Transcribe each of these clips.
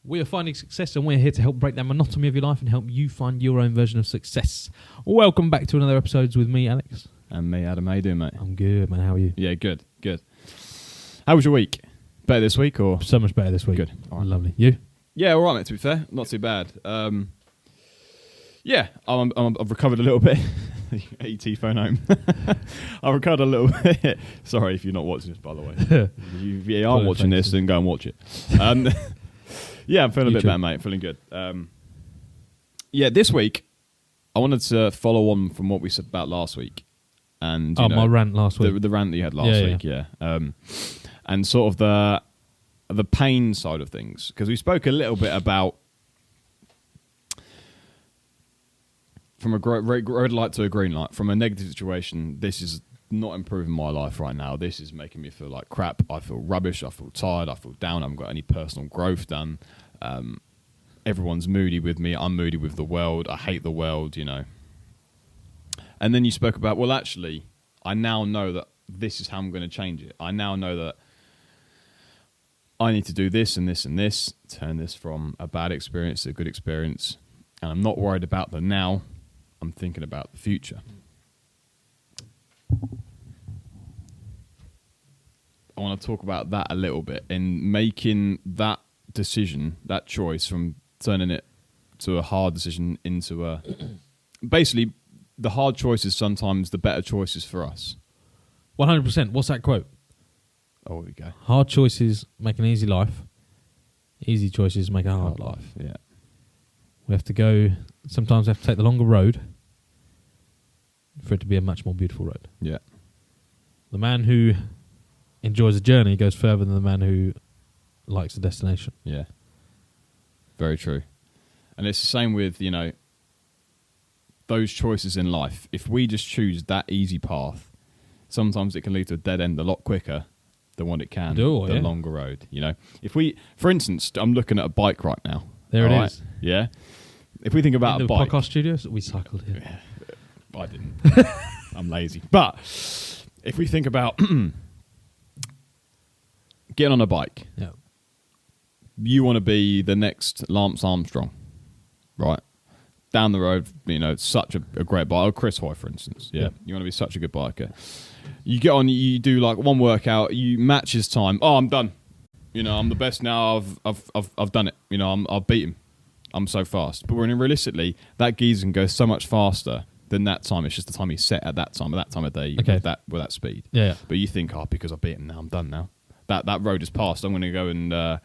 We are finding success, and we're here to help break that monotony of your life and help you find your own version of success. Welcome back to another episode with me, Alex. And me, Adam. How you doing, mate? I'm good, man. How are you? Yeah, good. How was your week? Better this week, or? So much better this week. Good. All right. Lovely. You? Yeah, all right, mate, to be fair. Not too bad. I've recovered a little bit. ET phone home. I recovered a little bit. Sorry if you're not watching this, by the way. If you aren't watching this, then go and watch it. Yeah, I'm feeling a bit better, mate. Feeling good. This week, I wanted to follow on from what we said about last week. And my rant last week. The rant that you had last week, yeah. And sort of the pain side of things. Because we spoke a little bit about from a red light to a green light, from a negative situation, this is not improving my life right now. This is making me feel like crap. I feel rubbish. I feel tired. I feel down. I haven't got any personal growth done. Everyone's moody with me. I'm moody with the world. I hate the world, And then you spoke about, well, actually, I now know that this is how I'm going to change it. I now know that I need to do this and this and this, turn this from a bad experience to a good experience. And I'm not worried about the now. I'm thinking about the future. I want to talk about that a little bit in making that decision, that choice, from turning it to a hard decision into a... Basically, the hard choice is sometimes the better choices for us. 100%. What's that quote? Oh, here we go. Hard choices make an easy life. Easy choices make a hard life. Yeah. We have to go... Sometimes we have to take the longer road for it to be a much more beautiful road. Yeah. The man who enjoys the journey goes further than the man who likes the destination. Yeah. Very true. And it's the same with, those choices in life. If we just choose that easy path, sometimes it can lead to a dead end a lot quicker than what it can the longer road. If we, for instance, I'm looking at a bike right now. There it is. Yeah. If we think about in a the bike, podcast studios, we cycled here. I didn't. I'm lazy. But if we think about getting on a bike, you want to be the next Lance Armstrong, right? Down the road, such a great biker. Chris Hoy, for instance. Yeah. You want to be such a good biker. You get on, you do like one workout, you match his time. Oh, I'm done. I'm the best now. I've done it. I'll beat him. I'm so fast. But realistically, that geezer can go so much faster than that time. It's just the time he set at that time of day with that speed. Yeah. But you think, because I beat him now, I'm done now. That road is past. I'm going to go and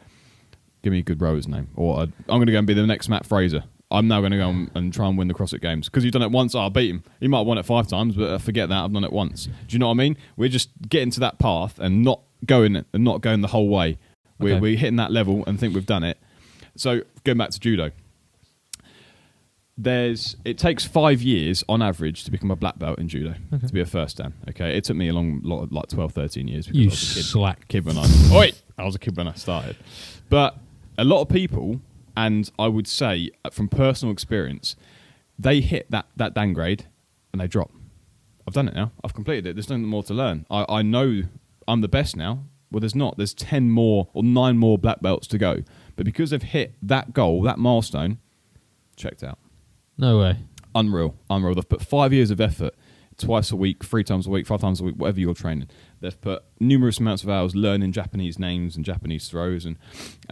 give me a good rower's name. Or I'm going to go and be the next Matt Fraser. I'm now going to go and try and win the CrossFit Games. Because you've done it once, I beat him. He might have won it 5 times, but forget that, I've done it once. Do you know what I mean? We're just getting to that path and not going the whole way. We're hitting that level and think we've done it. So going back to judo, it takes 5 years on average to become a black belt in judo, to be a first dan. Okay, it took me a lot, like 12, 13 years. You slack kid when I was a kid when I started. But a lot of people, and I would say from personal experience, they hit that dan grade and they drop. I've done it now. I've completed it. There's nothing more to learn. I know I'm the best now. Well, there's not. There's 10 more or 9 more black belts to go. But because they've hit that goal, that milestone, checked out. No way. Unreal. They've put 5 years of effort, twice a week, 3 times a week, 5 times a week, whatever you're training. They've put numerous amounts of hours learning Japanese names and Japanese throws and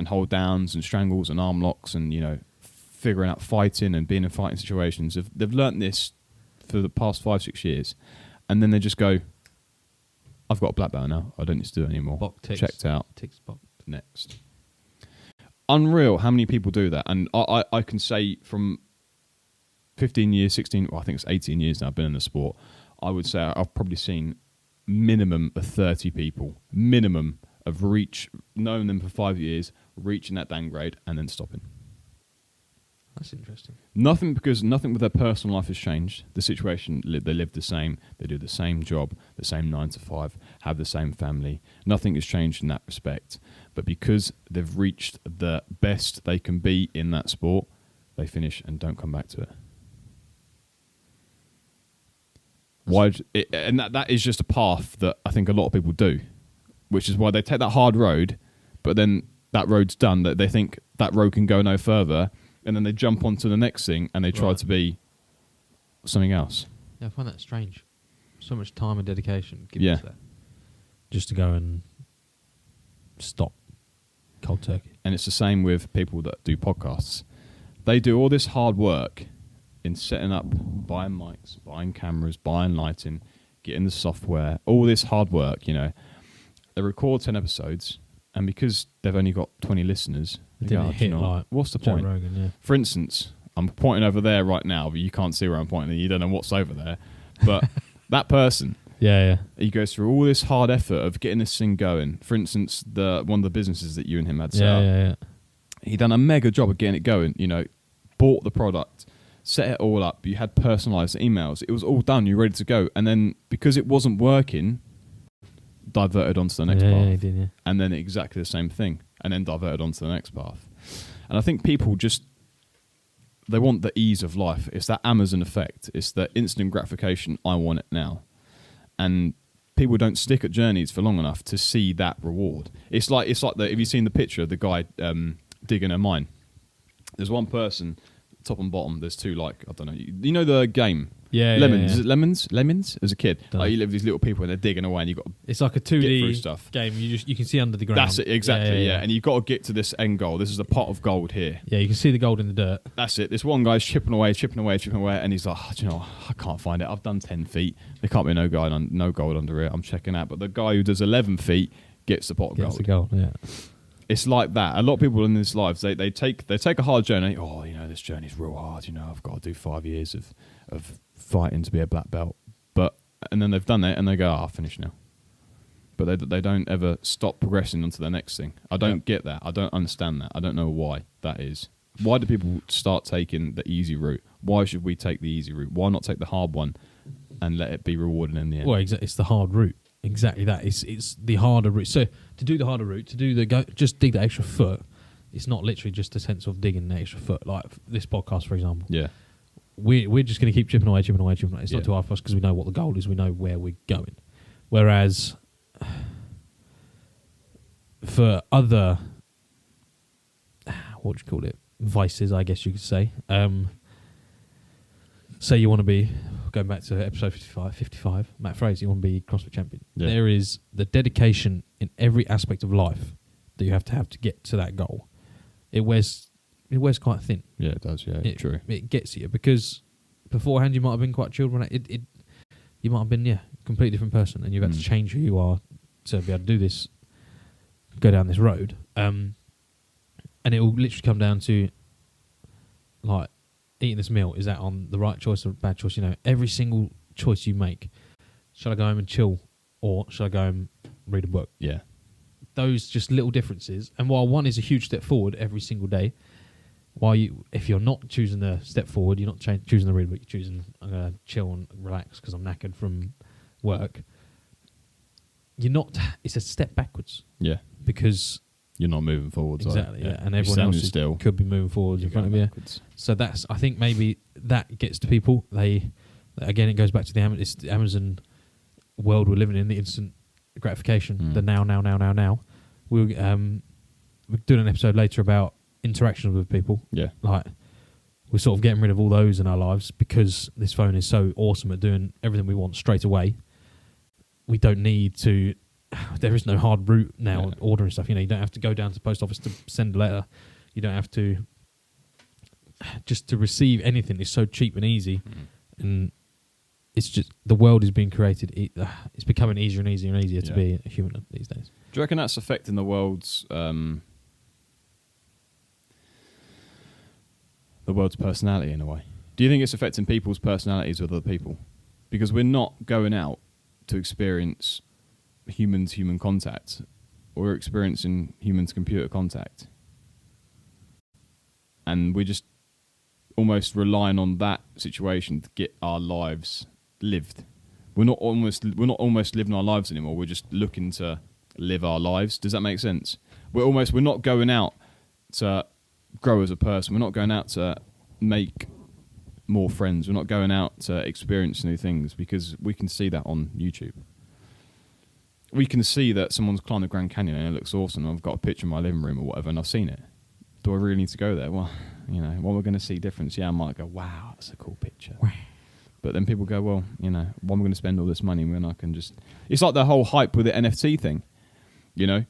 hold downs and strangles and arm locks and, figuring out fighting and being in fighting situations. They've learnt this for the past 5-6 years. And then they just go, I've got a black belt now. I don't need to do it anymore. Checked out. Next. Unreal how many people do that. And I can say from 15 years, 16, I think it's 18 years now I've been in the sport, I would say I've probably seen minimum of 30 people, minimum of knowing them for 5 years, reaching that dan grade and then stopping. That's interesting. Nothing with their personal life has changed. The situation, they live the same, they do the same job, the same 9 to 5, have the same family. Nothing has changed in that respect. But because they've reached the best they can be in that sport, they finish and don't come back to it. And that is just a path that I think a lot of people do, which is why they take that hard road, but then that road's done, that they think that road can go no further, and then they jump onto the next thing and they try to be something else. Yeah, I find that strange. So much time and dedication given to that. Just to go and stop cold turkey. And it's the same with people that do podcasts. They do all this hard work in setting up, buying mics, buying cameras, buying lighting, getting the software, all this hard work, you know. They record 10 episodes, and because they've only got 20 listeners, they go, hit like what's the Joe point? Rogan, yeah. For instance, I'm pointing over there right now, but you can't see where I'm pointing, and you don't know what's over there. But that person, he goes through all this hard effort of getting this thing going. For instance, one of the businesses that you and him had set up, he done a mega job of getting it going. You know, bought the product, set it all up. You had personalised emails. It was all done. You're ready to go. And then because it wasn't working, diverted onto the next path. He did, yeah. And then exactly the same thing, and then diverted onto the next path. And I think people they want the ease of life. It's that Amazon effect. It's the instant gratification. I want it now. And people don't stick at journeys for long enough to see that reward. It's like have you seen the picture of the guy digging a mine? There's one person, top and bottom. There's two, like, I don't know. You know the game? Lemons. Is it Lemons? As a kid, like you live with these little people and they're digging away, and you got. It's like a 2D game. You can see under the ground. That's it, exactly. Yeah. And you've got to get to this end goal. This is a pot of gold here. Yeah, you can see the gold in the dirt. That's it. This one guy's chipping away, and he's like, do you know, I can't find it. I've done 10 feet. There can't be no gold under it. I'm checking out. But the guy who does 11 feet gets the pot of gold. Gets the gold. Yeah. It's like that. A lot of people in this lives, they take a hard journey. Oh, you know, this journey's real hard. You know, I've got to do 5 years of fighting to be a black belt. And then they've done it and they go, I'll finish now. But they don't ever stop progressing onto the next thing. I don't get that. I don't understand that. I don't know why that is. Why do people start taking the easy route? Why should we take the easy route? Why not take the hard one and let it be rewarding in the end? Well, it's the hard route. Exactly that. It's the harder route. So to do the harder route, just dig the extra foot. It's not literally just a sense of digging the extra foot. Like this podcast, for example. Yeah. We're just going to keep chipping away. It's not too hard for us because we know what the goal is. We know where we're going. Whereas for other, what do you call it, vices, I guess you could say. Say you want to be, going back to episode 55, Matt Fraser, you want to be CrossFit champion. Yeah. There is the dedication in every aspect of life that you have to get to that goal. It wears quite thin. Yeah, it does. Yeah, true. It gets you because beforehand you might have been quite chilled. You might have been a completely different person, and you've had to change who you are to be able to do this, go down this road. And it will literally come down to like eating this meal. Is that on the right choice or bad choice? You know, every single choice you make. Shall I go home and chill, or shall I go and read a book? Yeah. Those just little differences, and while one is a huge step forward every single day, if you're not choosing the step forward, you're not choosing the read book, you're choosing I'm going to chill and relax because I'm knackered from work. It's a step backwards. Yeah. because you're not moving forwards. Exactly, yeah. And everyone else still could be moving forwards in front of you. So that's, I think maybe that gets to people. Again, it goes back to the Amazon world we're living in, the instant gratification, the now. We're doing an episode later about interactions with people. Yeah. Like, we're sort of getting rid of all those in our lives because this phone is so awesome at doing everything we want straight away. We don't need to... There is no hard route now ordering stuff. You know, you don't have to go down to the post office to send a letter. You don't have to... Just to receive anything is so cheap and easy. And it's just... The world is being created. It's becoming easier and easier and easier to be a human these days. Do you reckon that's affecting the world's... the world's personality in a way? Do you think it's affecting people's personalities with other people? Because we're not going out to experience human contact. We're experiencing human-to-computer contact. And we're just almost relying on that situation to get our lives lived. We're not almost living our lives anymore. We're just looking to live our lives. Does that make sense? We're not going out to grow as a person. We're not going out to make more friends. We're not going out to experience new things because we can see that on YouTube. we can see that someone's climbed the Grand Canyon and it looks awesome. I've got a picture in my living room or whatever, and I've seen it. Do I really need to go there? Well, you know, what we're going to see difference. Yeah, I might go, wow, that's a cool picture. But then people go, well, you know, why am I going to spend all this money when I can just... It's like the whole hype with the NFT thing, you know?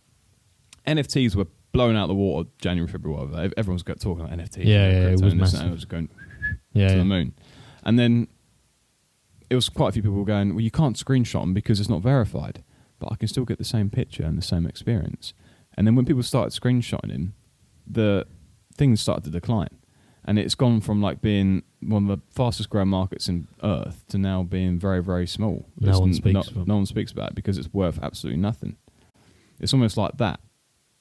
NFTs were blown out the water January, February, whatever. Everyone's got talking about NFTs. Yeah, it was massive. And it was going to the moon. And then it was quite a few people going, well, you can't screenshot them because it's not verified. But I can still get the same picture and the same experience. And then when people started screenshotting him, the things started to decline. And it's gone from like being one of the fastest growing markets in Earth to now being very, very small. No one speaks about it because it's worth absolutely nothing. It's almost like that.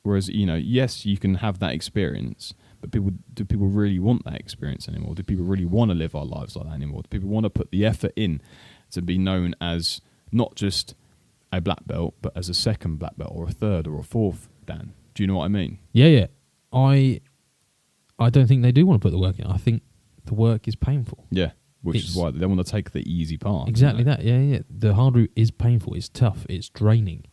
Whereas, you know, yes, you can have that experience, but do people really want that experience anymore? Do people really want to live our lives like that anymore? Do people want to put the effort in to be known as not just a black belt, but as a second black belt or a third or a fourth, Dan? Do you know what I mean? Yeah. I don't think they do want to put the work in. I think the work is painful. Yeah, which is why they want to take the easy path. Exactly that. Yeah. The hard route is painful. It's tough. It's draining,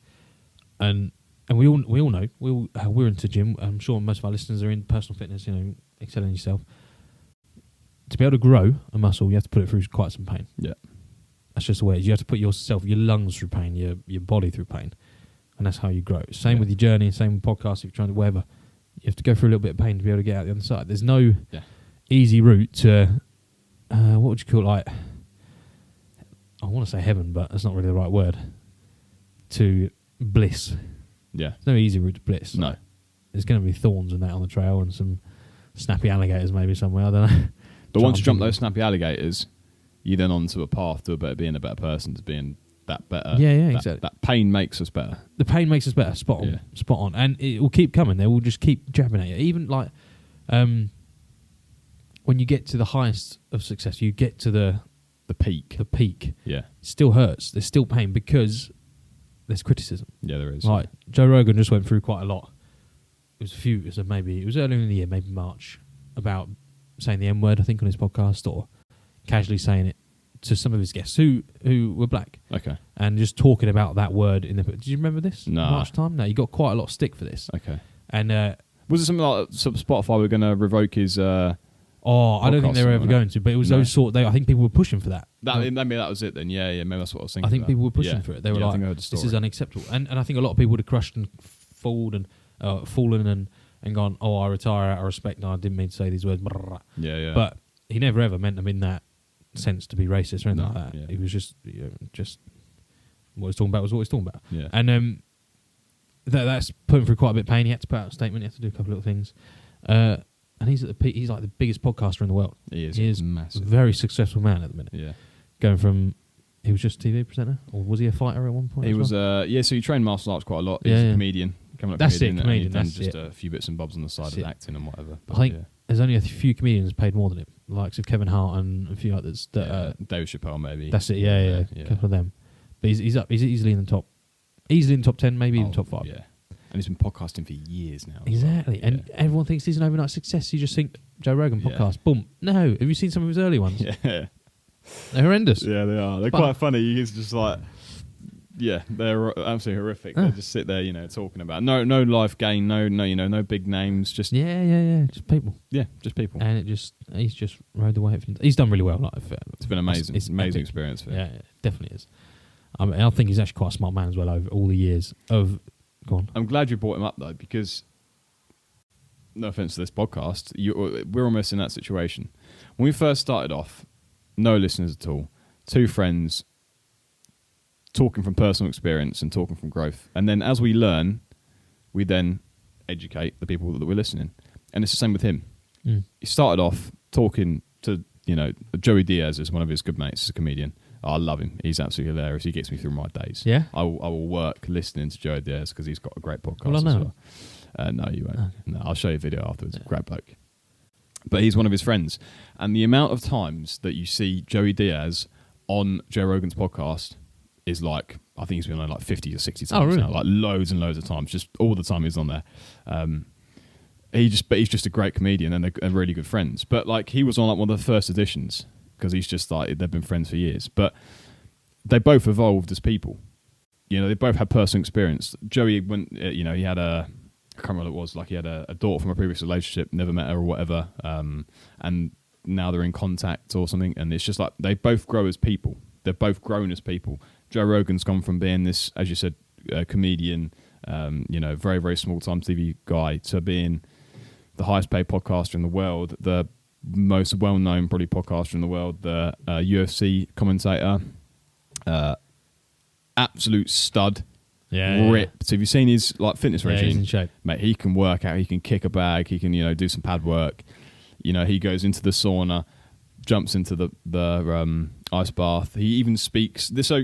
and we all know we're into gym. I'm sure most of our listeners are in personal fitness. You know, excelling yourself. To be able to grow a muscle, you have to put it through quite some pain. Yeah, that's just the way it is. You have to put your lungs through pain, your body through pain, and that's how you grow. Same with your journey. Same with podcasts. If you're trying to whatever. You have to go through a little bit of pain to be able to get out the other side. There's no easy route to, what would you call it? Like, I want to say heaven, but that's not really the right word. To bliss. Yeah. There's no easy route to bliss. No. Like, there's going to be thorns and that on the trail and some snappy alligators maybe somewhere. I don't know. But once you jump those snappy alligators, you're then onto a path to being a better person, to being that better. Yeah, exactly. That pain makes us better. The pain makes us better. Spot on. And it will keep coming. They will just keep jabbing at you. Even like when you get to the highest of success, you get to the peak. The peak. Yeah. It still hurts. There's still pain because there's criticism. Yeah, there is. Like Joe Rogan just went through quite a lot. It was earlier in the year, maybe March, about saying the N-word, I think, on his podcast, or casually saying it to some of his guests who were black. Okay. And just talking about that word in the... Did you remember this? No. March time? No, you got quite a lot of stick for this. Okay. And was it something like Spotify were going to revoke his... I don't think they were ever going to, but it was those sort... I think people were pushing for that. Maybe that was it then. Yeah, maybe that's what I was thinking. I think people were pushing for it. They were like, this is unacceptable. And I think a lot of people would have crushed and fallen and gone, I retire out of respect. No, I didn't mean to say these words. Yeah. But he never ever meant them in that sense to be racist or anything like that. Yeah. He was just what he's talking about was what he's talking about. Yeah. And that's put him through quite a bit of pain. He had to put out a statement. He had to do a couple of little things. And he's at the peak. He's like the biggest podcaster in the world. He is. He is massive. a very successful man at the minute. Yeah. Going from... He was just a TV presenter? Or was he a fighter at one point? He was, so he trained martial arts quite a lot. He's a comedian. That's it, comedian. And just a few bits and bobs on the side of acting and whatever. But I think there's only a few comedians paid more than him, the likes of Kevin Hart and a few others. David Chappelle, maybe. That's it, yeah. A couple of them. But he's easily in the top 10, maybe even top 5. Yeah. And he's been podcasting for years now. Exactly. And everyone thinks he's an overnight success. You just think, Joe Rogan podcast, boom. No. Have you seen some of his early ones? Yeah. They're horrendous. Yeah, they are. They're quite funny. He's just like... Yeah, they're absolutely horrific. They just sit there, talking about no life gain, no big names, just just people. Yeah, just people. And he's just rode the wave. He's done really well. It's been amazing. It's amazing experience for him. Yeah, it definitely is. I think he's actually quite a smart man as well over all the years of. Go on. I'm glad you brought him up though, because no offense to this podcast, we're almost in that situation. When we first started off, no listeners at all, 2 friends. Talking from personal experience and talking from growth. And then as we learn, we then educate the people that we're listening. And it's the same with him. He started off talking to, Joey Diaz is one of his good mates, he's a comedian. I love him. He's absolutely hilarious. He gets me through my days. Yeah? I will work listening to Joey Diaz because he's got a great podcast as well. No, you won't. Okay. No, I'll show you a video afterwards. Great bloke. But he's one of his friends. And the amount of times that you see Joey Diaz on Joe Rogan's podcast is like, I think he's been on like 50 or 60 times now, like loads and loads of times, just all the time he's on there. He's just a great comedian and they're really good friends. But like he was on like one of the first editions because he's just like, they've been friends for years. But they both evolved as people. you know, they both had personal experience. Joey went, you know, he had I can't remember what it was, like he had a daughter from a previous relationship, never met her or whatever, and now they're in contact or something, and it's just like they both grow as people. They're both grown as people. Joe Rogan's gone from being this, as you said, comedian, you know, very, very small-time TV guy, to being the highest-paid podcaster in the world, the most well-known probably podcaster in the world, the UFC commentator, absolute stud, ripped. Have you seen his like fitness regime? He's in shape. Mate, he can work out, he can kick a bag, he can, you know, do some pad work. You know, he goes into the sauna, jumps into the ice bath. He even speaks this. So,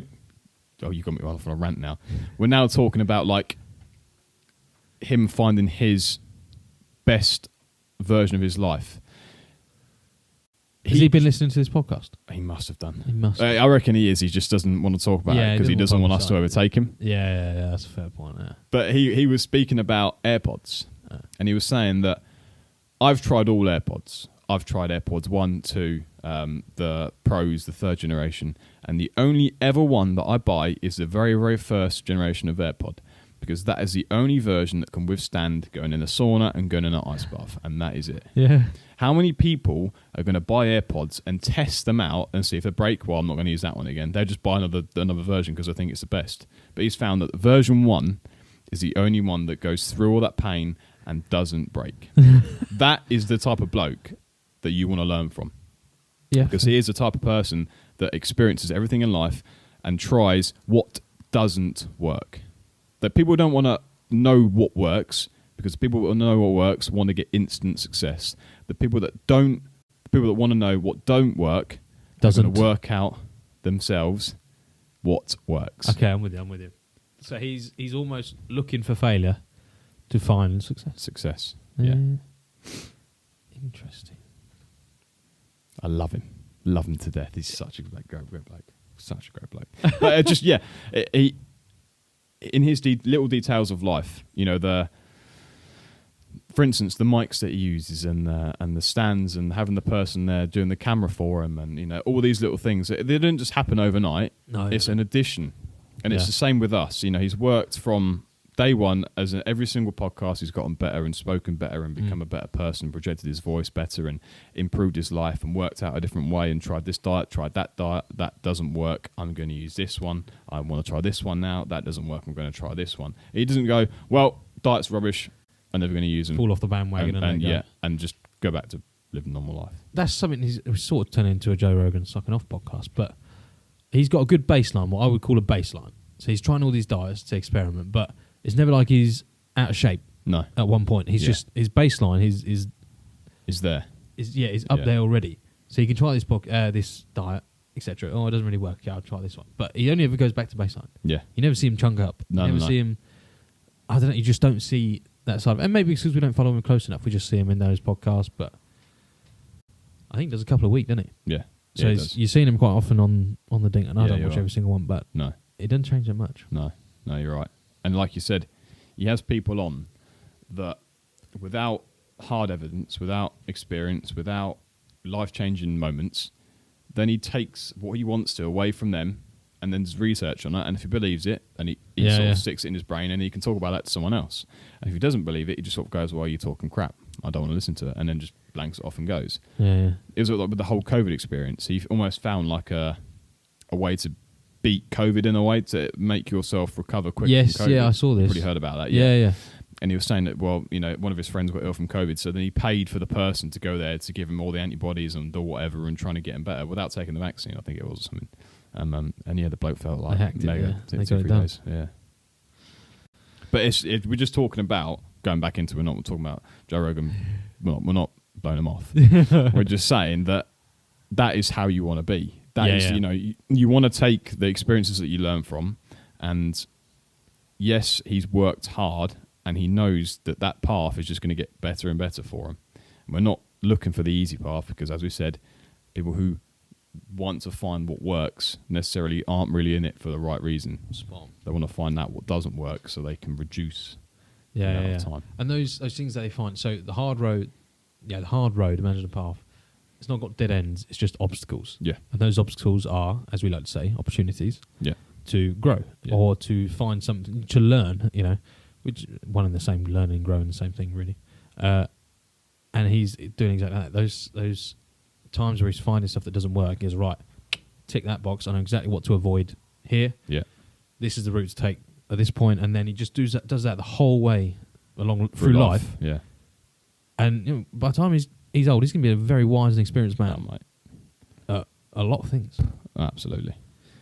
oh, you got me off on a rant now. We're now talking about like him finding his best version of his life. Has he been listening to this podcast? He must have done. He must. I reckon he is. He just doesn't want to talk about it because he doesn't want us to overtake him. Yeah, that's a fair point. Yeah. But he was speaking about AirPods, and he was saying that I've tried all AirPods. I've tried AirPods 1, 2, the Pros, the third generation, and the only ever one that I buy is the very, very first generation of AirPod, because that is the only version that can withstand going in a sauna and going in an ice bath, and that is it. Yeah. How many people are going to buy AirPods and test them out and see if they break? Well, I'm not going to use that one again. They'll just buy another version because I think it's the best. But he's found that version 1 is the only one that goes through all that pain and doesn't break. That is the type of bloke that you want to learn from. Yeah. Because he is the type of person that experiences everything in life and tries what doesn't work. That people don't want to know what works, because people that know what works want to get instant success. The people that want to know what don't work doesn't going to work out themselves what works. Okay, I'm with you. So he's almost looking for failure to find success. Success. Yeah. Interesting. I love him. Love him to death. He's such a great bloke. Such a great bloke. But he in his little details of life, you know, for instance, the mics that he uses and the stands and having the person there doing the camera for him, and you know, all these little things. They didn't just happen overnight. No, it's an addition, and it's the same with us. You know, he's worked from day one as every single podcast. He's gotten better and spoken better and become a better person, projected his voice better and improved his life and worked out a different way and tried this diet, tried that diet. That doesn't work. I'm going to use this one. I want to try this one now. That doesn't work. I'm going to try this one. He doesn't go, well, diet's rubbish. I'm never going to use them. Fall off the bandwagon and just go back to living normal life. That's something he's sort of turned into a Joe Rogan sucking off podcast, but he's got a good baseline, what I would call a baseline. So he's trying all these diets to experiment, but it's never like he's out of shape. No. At one point, he's just his baseline is there. Is up there already. So he can try this diet, etc. Oh, it doesn't really work. Yeah, I'll try this one. But he only ever goes back to baseline. Yeah. You never see him chunk up. No, you never see him. I don't know. You just don't see that side of it. And maybe because we don't follow him close enough, we just see him in those podcasts. But I think he does a couple a week, doesn't he? Yeah. So you've seen him quite often on the ding, and I don't watch every single one, but no, it doesn't change that much. No, you're right. And like you said, he has people on that without hard evidence, without experience, without life-changing moments, then he takes what he wants to away from them and then does research on it. And if he believes it, then he sort of sticks it in his brain and he can talk about that to someone else. And if he doesn't believe it, he just sort of goes, well, you're talking crap. I don't want to listen to it. And then just blanks it off and goes. Yeah. It was like with the whole COVID experience. He almost found like a way to beat COVID in a way, to make yourself recover quicker from COVID. Yeah, I saw this. You probably heard about that. Yeah. And he was saying that, well, you know, one of his friends got ill from COVID, so then he paid for the person to go there to give him all the antibodies and do whatever and trying to get him better without taking the vaccine, I think it was, or something. And yeah, the bloke felt like mega. They got it done. Days. Yeah. But we're just talking about, going back into, we're not talking about Joe Rogan, we're not blowing him off. We're just saying that is how you want to be. That is, you know, you want to take the experiences that you learn from, and yes, he's worked hard, and he knows that path is just going to get better and better for him. And we're not looking for the easy path, because, as we said, people who want to find what works necessarily aren't really in it for the right reason. Spot. They want to find out what doesn't work so they can reduce the amount of time. And those things that they find, so the hard road, imagine a path. It's not got dead ends, it's just obstacles. Yeah. And those obstacles are, as we like to say, opportunities. Yeah. to grow Yeah. or to find something to learn, which one and the same, learning and growing the same thing really. And he's doing exactly that. Those times where he's finding stuff that doesn't work, he's right, tick that box. I know exactly what to avoid here. Yeah. This is the route to take at this point, and then he just does that the whole way through life. Yeah. And by the time he's old, he's going to be a very wise and experienced man. Mate. A lot of things. Absolutely.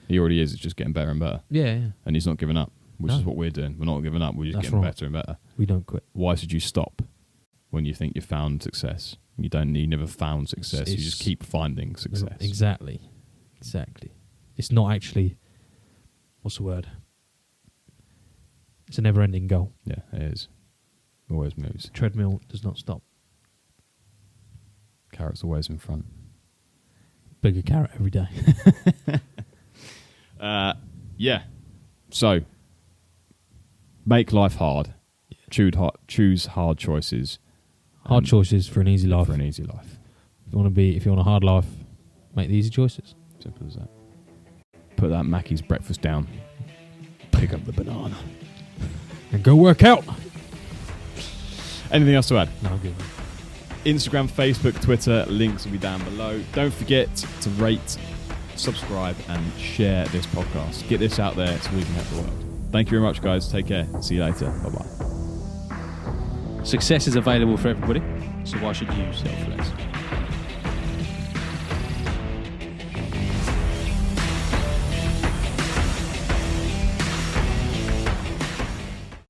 He already is. It's just getting better and better. Yeah. And he's not giving up, which No. is what we're doing. We're not giving up. We're just That's getting right. better and better. We don't quit. Why should you stop when you think you've found success? You never found success. You just keep finding success. Exactly. It's not actually, what's the word? It's a never-ending goal. Yeah, it is. Always moves. Treadmill does not stop. Carrot's always in front. Bigger carrot every day. Yeah. So, make life hard. Choose hard choices. Hard choices for an easy life. For an easy life. If you want a hard life, make the easy choices. Simple as that. Put that Mackey's breakfast down. Pick up the banana. And go work out. Anything else to add? No, good. Instagram, Facebook, Twitter, links will be down below. Don't forget to rate, subscribe, and share this podcast. Get this out there so we can help the world. Thank you very much, guys. Take care. See you later. Bye-bye. Success is available for everybody, so why should you settle for less?